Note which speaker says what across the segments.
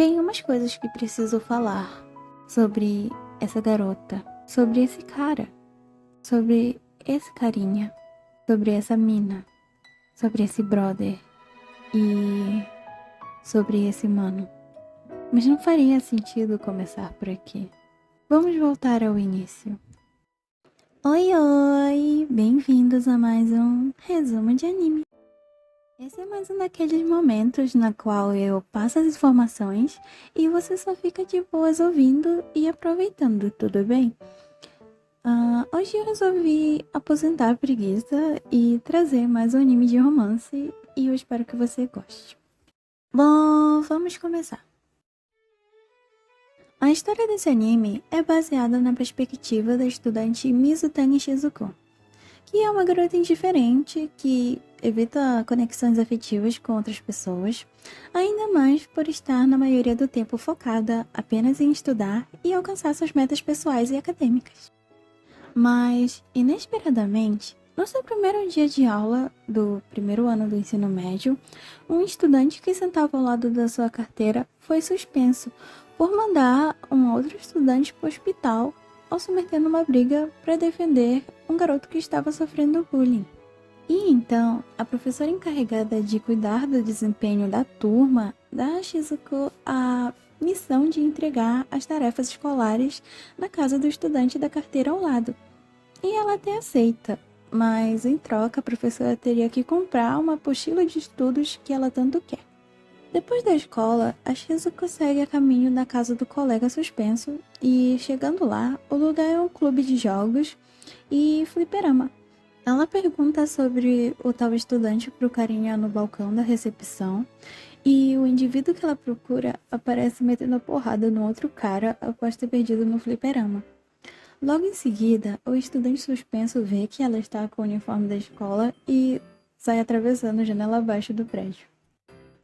Speaker 1: Tem umas coisas que preciso falar sobre essa garota, sobre esse cara, sobre esse carinha, sobre essa mina, sobre esse brother e sobre esse mano. Mas não faria sentido começar por aqui. Vamos voltar ao início. Oi, oi! Bem-vindos a mais um resumo de anime. Esse é mais um daqueles momentos na qual eu passo as informações e você só fica de boas ouvindo e aproveitando, tudo bem? Hoje eu resolvi aposentar a preguiça e trazer mais um anime de romance e eu espero que você goste. Bom, vamos começar. A história desse anime é baseada na perspectiva da estudante Mizutani Shizuko, que é uma garota indiferente que evita conexões afetivas com outras pessoas, ainda mais por estar na maioria do tempo focada apenas em estudar e alcançar suas metas pessoais e acadêmicas. Mas, inesperadamente, no seu primeiro dia de aula do primeiro ano do ensino médio, um estudante que sentava ao lado da sua carteira foi suspenso por mandar um outro estudante para o hospital ao se meter numa briga para defender um garoto que estava sofrendo bullying. E então, a professora encarregada de cuidar do desempenho da turma dá a Shizuko a missão de entregar as tarefas escolares na casa do estudante da carteira ao lado. E ela até aceita, mas em troca a professora teria que comprar uma apostila de estudos que ela tanto quer. Depois da escola, a Shizuko segue a caminho da casa do colega suspenso e, chegando lá, o lugar é um clube de jogos e fliperama. Ela pergunta sobre o tal estudante pro carinha no balcão da recepção e o indivíduo que ela procura aparece metendo a porrada no outro cara após ter perdido no fliperama. Logo em seguida, o estudante suspenso vê que ela está com o uniforme da escola e sai atravessando a janela abaixo do prédio.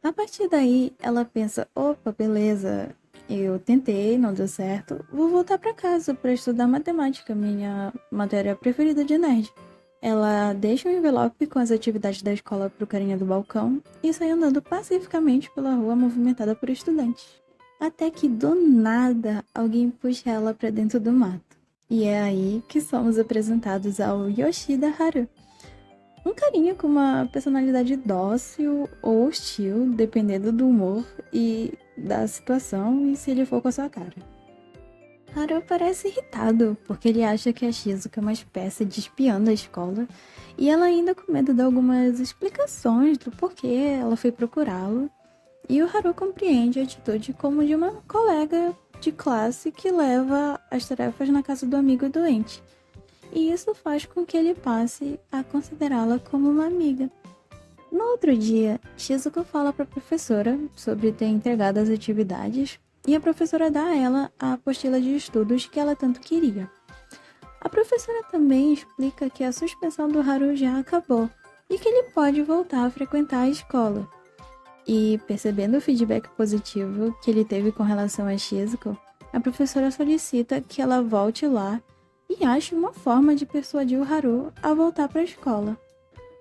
Speaker 1: A partir daí, ela pensa, opa, beleza, eu tentei, não deu certo, vou voltar para casa para estudar matemática, minha matéria preferida de nerd. Ela deixa um envelope com as atividades da escola pro carinha do balcão e sai andando pacificamente pela rua movimentada por estudantes. Até que do nada alguém puxa ela para dentro do mato. E é aí que somos apresentados ao Yoshida Haru. Um carinha com uma personalidade dócil ou hostil, dependendo do humor e da situação e se ele for com a sua cara. Haru parece irritado, porque ele acha que a Shizuka é uma espécie de espiã da escola, e ela ainda com medo de algumas explicações do porquê ela foi procurá-lo, e o Haru compreende a atitude como de uma colega de classe que leva as tarefas na casa do amigo doente, e isso faz com que ele passe a considerá-la como uma amiga. No outro dia, Shizuko fala para a professora sobre ter entregado as atividades, e a professora dá a ela a apostila de estudos que ela tanto queria. A professora também explica que a suspensão do Haru já acabou e que ele pode voltar a frequentar a escola. E, percebendo o feedback positivo que ele teve com relação a Shizuko, a professora solicita que ela volte lá e ache uma forma de persuadir o Haru a voltar para a escola.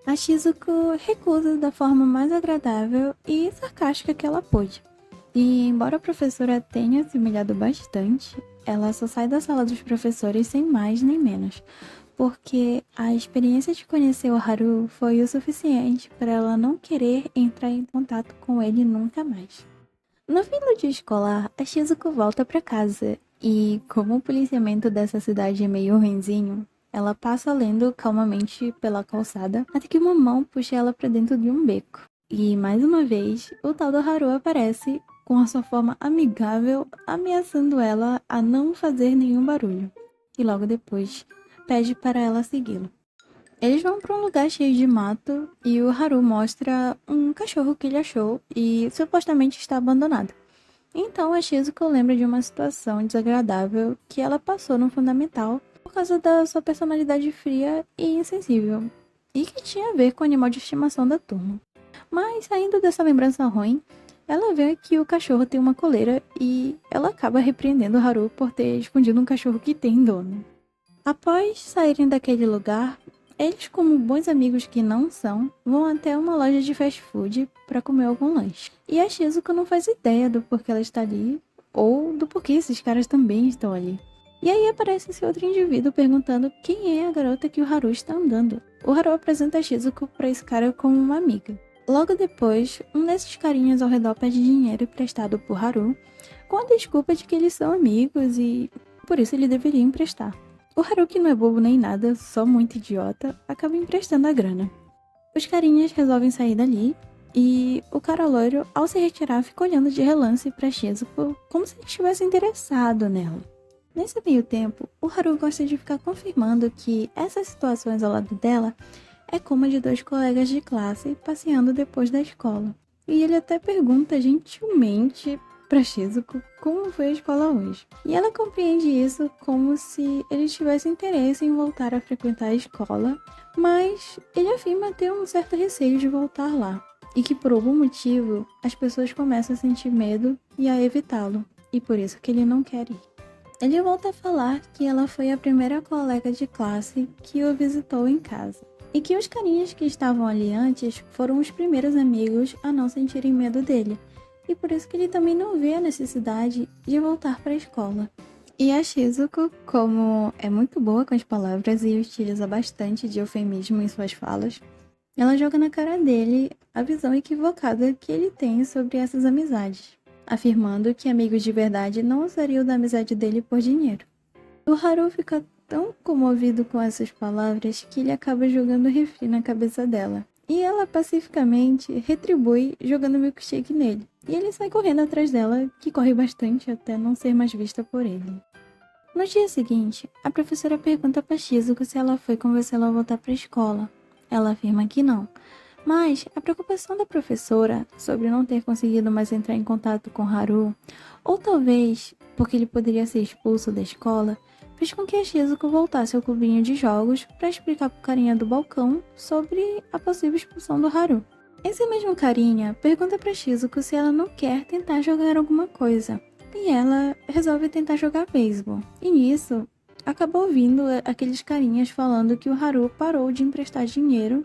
Speaker 1: A Shizuko recusa da forma mais agradável e sarcástica que ela pôde. E embora a professora tenha se humilhado bastante, ela só sai da sala dos professores sem mais nem menos, porque a experiência de conhecer o Haru foi o suficiente para ela não querer entrar em contato com ele nunca mais. No fim do dia escolar, a Shizuko volta para casa e, como o policiamento dessa cidade é meio ruinzinho, ela passa lendo calmamente pela calçada até que uma mão puxa ela para dentro de um beco. E, mais uma vez, o tal do Haru aparece com a sua forma amigável, ameaçando ela a não fazer nenhum barulho. E logo depois, pede para ela segui-lo. Eles vão para um lugar cheio de mato e o Haru mostra um cachorro que ele achou e supostamente está abandonado. Então a Shizuko lembra de uma situação desagradável que ela passou no fundamental por causa da sua personalidade fria e insensível, e que tinha a ver com o animal de estimação da turma. Mas saindo dessa lembrança ruim, ela vê que o cachorro tem uma coleira e ela acaba repreendendo o Haru por ter escondido um cachorro que tem dono. Após saírem daquele lugar, Eles, como bons amigos que não são, vão até uma loja de fast food para comer algum lanche. E a Shizuko não faz ideia do porquê ela está ali, ou do porquê esses caras também estão ali. E aí aparece esse outro indivíduo perguntando quem é a garota que o Haru está andando. O Haru apresenta a Shizuko para esse cara como uma amiga. Logo depois, um desses carinhas ao redor pede dinheiro emprestado por Haru, com a desculpa de que eles são amigos e por isso ele deveria emprestar. O Haru, que não é bobo nem nada, só muito idiota, acaba emprestando a grana. Os carinhas resolvem sair dali e o cara loiro, ao se retirar, fica olhando de relance pra Shizuko como se ele estivesse interessado nela. Nesse meio tempo, o Haru gosta de ficar confirmando que essas situações ao lado dela é como a de dois colegas de classe passeando depois da escola. E ele até pergunta gentilmente pra Shizuko como foi a escola hoje. E ela compreende isso como se ele tivesse interesse em voltar a frequentar a escola, mas ele afirma ter um certo receio de voltar lá. E que por algum motivo as pessoas começam a sentir medo e a evitá-lo. E por isso que ele não quer ir. Ele volta a falar que ela foi a primeira colega de classe que o visitou em casa. E que os carinhas que estavam ali antes foram os primeiros amigos a não sentirem medo dele. E por isso que ele também não vê a necessidade de voltar para a escola. E a Shizuko, como é muito boa com as palavras e utiliza bastante de eufemismo em suas falas, ela joga na cara dele a visão equivocada que ele tem sobre essas amizades, afirmando que amigos de verdade não usariam da amizade dele por dinheiro. O Haru fica tão comovido com essas palavras que ele acaba jogando refri na cabeça dela. E ela pacificamente retribui jogando milkshake nele. E ele sai correndo atrás dela, que corre bastante até não ser mais vista por ele. No dia seguinte, a professora pergunta para Shizuko se ela foi convencê-la a voltar para a escola. Ela afirma que não. Mas a preocupação da professora sobre não ter conseguido mais entrar em contato com Haru, ou talvez porque ele poderia ser expulso da escola, fez com que a Shizuko voltasse ao clubinho de jogos para explicar pro carinha do balcão sobre a possível expulsão do Haru. Esse mesmo carinha pergunta pra Shizuko se ela não quer tentar jogar alguma coisa, e ela resolve tentar jogar beisebol. E nisso, acaba ouvindo aqueles carinhas falando que o Haru parou de emprestar dinheiro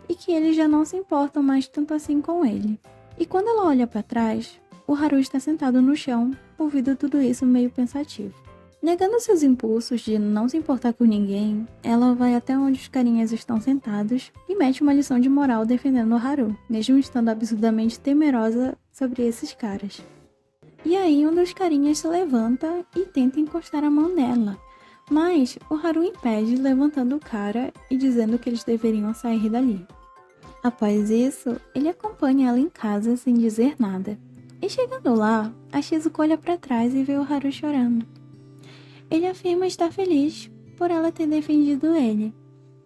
Speaker 1: e que eles já não se importam mais tanto assim com ele. E quando ela olha para trás, o Haru está sentado no chão, ouvindo tudo isso meio pensativo. Negando seus impulsos de não se importar com ninguém, ela vai até onde os carinhas estão sentados e mete uma lição de moral defendendo o Haru, mesmo estando absurdamente temerosa sobre esses caras. E aí um dos carinhas se levanta e tenta encostar a mão nela, mas o Haru impede, levantando o cara e dizendo que eles deveriam sair dali. Após isso, ele acompanha ela em casa sem dizer nada. E chegando lá, a Shizuko olha para trás e vê o Haru chorando. Ele afirma estar feliz por ela ter defendido ele.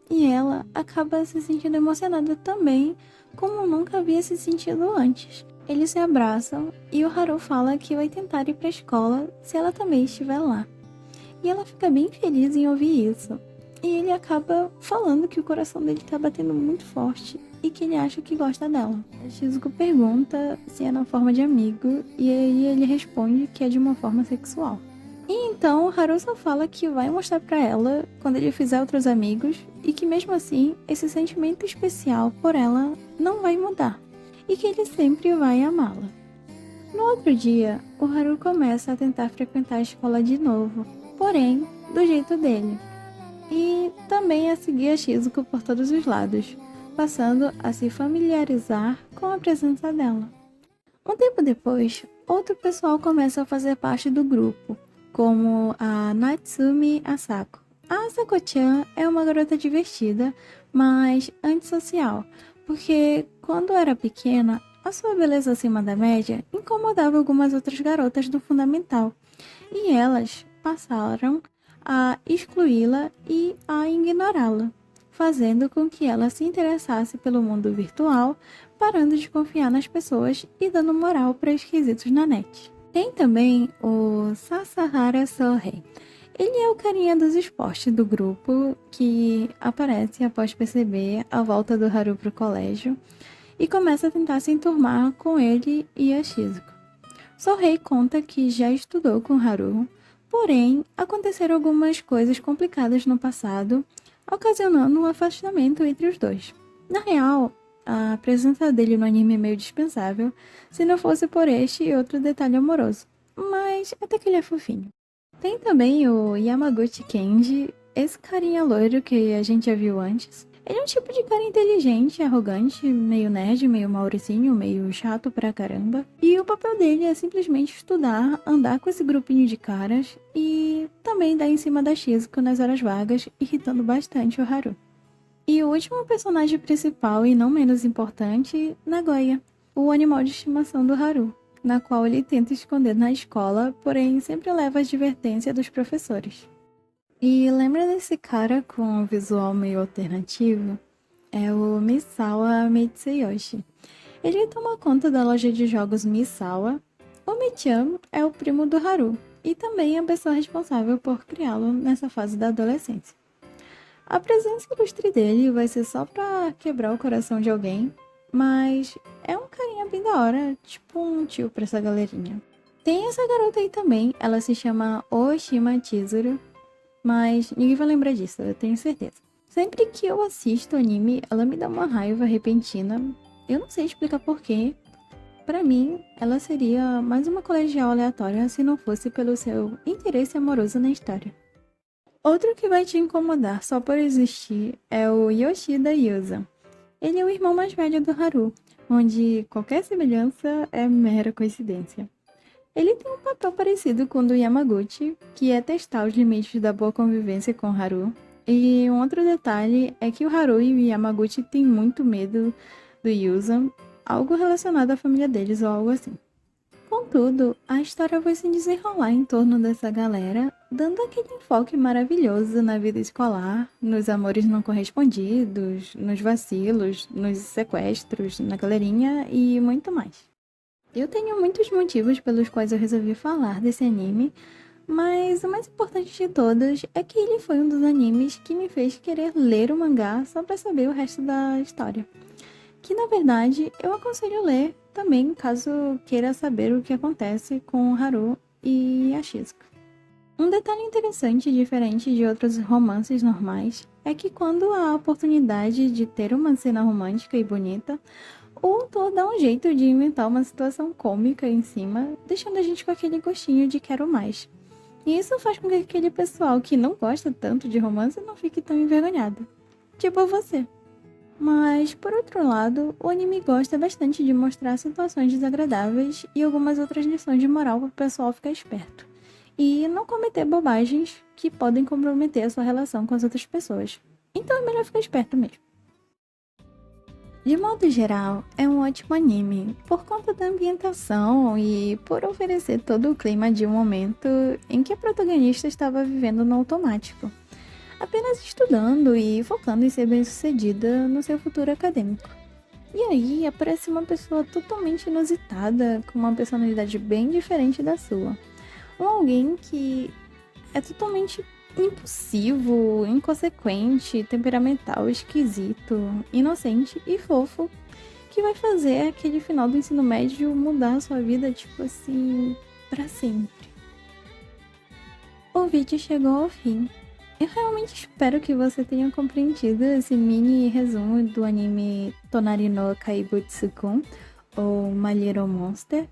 Speaker 1: E ela acaba se sentindo emocionada também, como nunca havia se sentido antes. Eles se abraçam e o Haru fala que vai tentar ir para a escola se ela também estiver lá. E ela fica bem feliz em ouvir isso. E ele acaba falando que o coração dele está batendo muito forte e que ele acha que gosta dela. A Shizuko pergunta se é na forma de amigo e aí ele responde que é de uma forma sexual. E então o Haru só fala que vai mostrar pra ela quando ele fizer outros amigos e que mesmo assim esse sentimento especial por ela não vai mudar e que ele sempre vai amá-la. No outro dia, o Haru começa a tentar frequentar a escola de novo, porém do jeito dele. E também a seguir a Shizuko por todos os lados, passando a se familiarizar com a presença dela. Um tempo depois, outro pessoal começa a fazer parte do grupo, como a Natsumi Asako. A Asako-chan é uma garota divertida, mas antissocial, porque quando era pequena, a sua beleza acima da média incomodava algumas outras garotas do fundamental, e elas passaram a excluí-la e a ignorá-la, fazendo com que ela se interessasse pelo mundo virtual, parando de confiar nas pessoas e dando moral para esquisitos na net. Tem também o Sasahara Sohei. Ele é o carinha dos esportes do grupo que aparece após perceber a volta do Haru pro colégio e começa a tentar se enturmar com ele e a Shizuko. Sohei conta que já estudou com Haru, porém aconteceram algumas coisas complicadas no passado, ocasionando um afastamento entre os dois. Na real, a presença dele no anime é meio dispensável, se não fosse por este e outro detalhe amoroso. Mas até que ele é fofinho. Tem também o Yamaguchi Kenji, esse carinha loiro que a gente já viu antes. Ele é um tipo de cara inteligente, arrogante, meio nerd, meio mauricinho, meio chato pra caramba. E o papel dele é simplesmente estudar, andar com esse grupinho de caras e também dar em cima da Shizuko nas horas vagas, irritando bastante o Haru. E o último personagem principal e não menos importante, Nagoya, o animal de estimação do Haru, na qual ele tenta esconder na escola, porém sempre leva a advertência dos professores. E lembra desse cara com um visual meio alternativo? É o Misawa Mitsuyoshi. Ele toma conta da loja de jogos Misawa. O Michan é o primo do Haru e também a pessoa responsável por criá-lo nessa fase da adolescência. A presença ilustre dele vai ser só pra quebrar o coração de alguém, mas é um carinha bem da hora, tipo um tio pra essa galerinha. Tem essa garota aí também, ela se chama Oshima Chizuru, mas ninguém vai lembrar disso, eu tenho certeza. Sempre que eu assisto anime, ela me dá uma raiva repentina. Eu não sei explicar porquê. Pra mim, ela seria mais uma colegial aleatória se não fosse pelo seu interesse amoroso na história. Outro que vai te incomodar só por existir é o Yoshida Yusa. Ele é o irmão mais velho do Haru, onde qualquer semelhança é mera coincidência. Ele tem um papel parecido com o do Yamaguchi, que é testar os limites da boa convivência com o Haru. E um outro detalhe é que o Haru e o Yamaguchi têm muito medo do Yusa, algo relacionado à família deles ou algo assim. Contudo, a história vai se desenrolar em torno dessa galera, dando aquele enfoque maravilhoso na vida escolar, nos amores não correspondidos, nos vacilos, nos sequestros, na galerinha e muito mais. Eu tenho muitos motivos pelos quais eu resolvi falar desse anime, mas o mais importante de todos é que ele foi um dos animes que me fez querer ler o mangá só pra saber o resto da história. Que na verdade eu aconselho ler também caso queira saber o que acontece com o Haru e a Shizuka. Um detalhe interessante e diferente de outros romances normais é que quando há a oportunidade de ter uma cena romântica e bonita, o autor dá um jeito de inventar uma situação cômica em cima, deixando a gente com aquele gostinho de quero mais. E isso faz com que aquele pessoal que não gosta tanto de romance não fique tão envergonhado. Tipo você. Mas, por outro lado, o anime gosta bastante de mostrar situações desagradáveis e algumas outras lições de moral para o pessoal ficar esperto. E não cometer bobagens que podem comprometer a sua relação com as outras pessoas. Então é melhor ficar esperto mesmo. De modo geral, é um ótimo anime, por conta da ambientação e por oferecer todo o clima de um momento em que a protagonista estava vivendo no automático, apenas estudando e focando em ser bem-sucedida no seu futuro acadêmico. E aí aparece uma pessoa totalmente inusitada, com uma personalidade bem diferente da sua. Alguém que é totalmente impulsivo, inconsequente, temperamental, esquisito, inocente e fofo, que vai fazer aquele final do ensino médio mudar a sua vida, tipo assim, pra sempre. O vídeo chegou ao fim. Eu realmente espero que você tenha compreendido esse mini resumo do anime Tonari no Kaibutsu-kun, ou My Little Monster,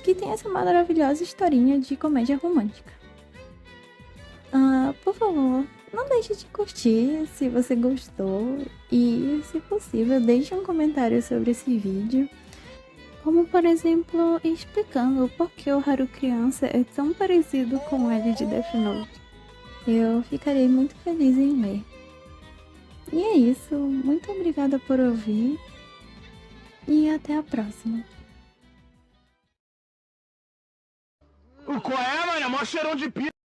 Speaker 1: que tem essa maravilhosa historinha de comédia romântica. Por favor, não deixe de curtir se você gostou e, se possível, deixe um comentário sobre esse vídeo, como por exemplo, explicando por que o Haru criança é tão parecido com ele de Death Note. Eu ficarei muito feliz em ler. E é isso, muito obrigada por ouvir e até a próxima.
Speaker 2: Qual é, mano? É mó cheirão de pizza.